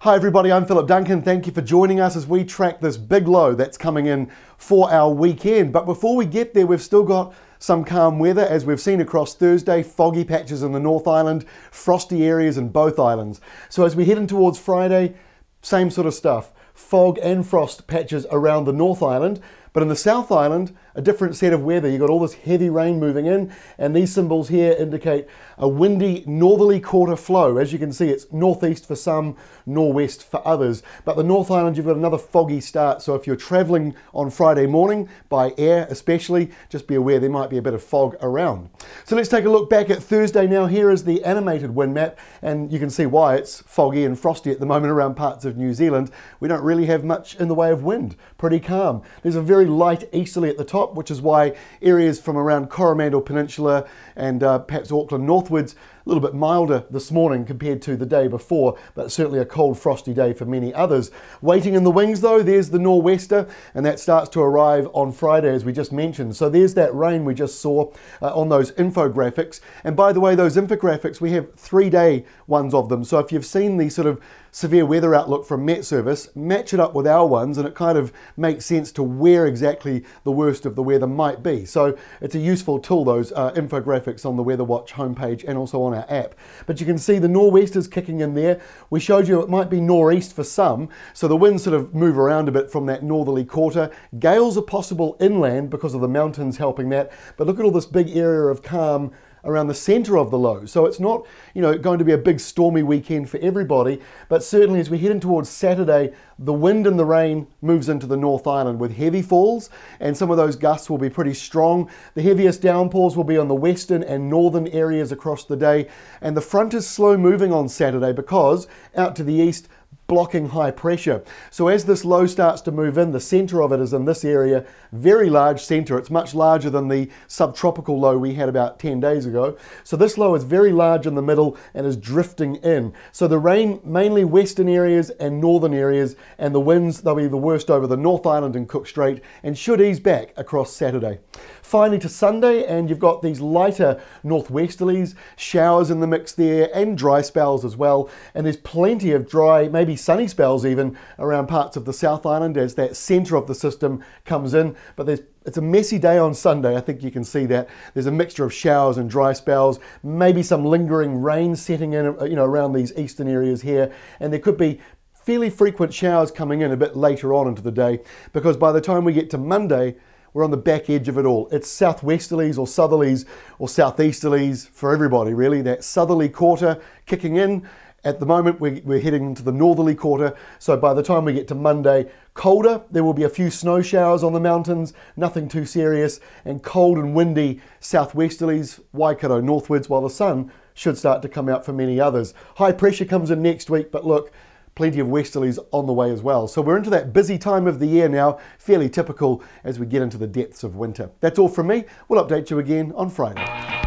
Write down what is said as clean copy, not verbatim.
Hi everybody, I'm Philip Duncan. Thank you for joining us as we track this big low that's coming in for our weekend. But before we get there, we've still got some calm weather as we've seen across Thursday, foggy patches in the North Island, frosty areas in both islands. So as we head in towards Friday, same sort of stuff. Fog and frost patches around the North Island, but in the South Island, a different set of weather. You've got all this heavy rain moving in, and these symbols here indicate a windy northerly quarter flow. As you can see, it's northeast for some, northwest for others. But the North Island, you've got another foggy start, so if you're travelling on Friday morning, by air especially, just be aware there might be a bit of fog around. So let's take a look back at Thursday now. Here is the animated wind map, and you can see why it's foggy and frosty at the moment around parts of New Zealand. We don't really have much in the way of wind, pretty calm. There's a very light easterly at the top, which is why areas from around Coromandel Peninsula and perhaps Auckland northwards, a little bit milder this morning compared to the day before, but certainly a cold frosty day for many others. Waiting in the wings though, there's the nor'wester, and that starts to arrive on Friday as we just mentioned. So there's that rain we just saw on those infographics. And by the way, those infographics, we have 3-day ones of them. So if you've seen the sort of severe weather outlook from Met Service, match it up with our ones and it kind of makes sense to where exactly the worst of the weather might be. So it's a useful tool, those infographics on the Weather Watch homepage and also on our app. But you can see the nor'westers kicking in there. We showed you it might be nor'east for some, so the winds sort of move around a bit from that northerly quarter. Gales are possible inland because of the mountains helping that, but look at all this big area of calm around the centre of the low. So it's not, going to be a big stormy weekend for everybody, but certainly as we head in towards Saturday, the wind and the rain moves into the North Island with heavy falls, and some of those gusts will be pretty strong. The heaviest downpours will be on the western and northern areas across the day, and the front is slow moving on Saturday because out to the east, blocking high pressure. So as this low starts to move in, the centre of it is in this area, very large centre. It's much larger than the subtropical low we had about 10 days ago. So this low is very large in the middle and is drifting in. So the rain, mainly western areas and northern areas, and the winds, they'll be the worst over the North Island and Cook Strait and should ease back across Saturday. Finally to Sunday, and you've got these lighter northwesterlies, showers in the mix there, and dry spells as well. And there's plenty of dry, maybe sunny spells even around parts of the South Island as that centre of the system comes in. But it's a messy day on Sunday. I think you can see that. There's a mixture of showers and dry spells, maybe some lingering rain setting in, around these eastern areas here, and there could be fairly frequent showers coming in a bit later on into the day, because by the time we get to Monday, we're on the back edge of it all. It's southwesterlies or southerlies or southeasterlies for everybody really. That southerly quarter kicking in. At the moment, we're heading into the northerly quarter, so by the time we get to Monday, colder. There will be a few snow showers on the mountains, nothing too serious, and cold and windy southwesterlies, Waikato northwards, while the sun should start to come out for many others. High pressure comes in next week, but look, plenty of westerlies on the way as well. So we're into that busy time of the year now, fairly typical as we get into the depths of winter. That's all from me. We'll update you again on Friday.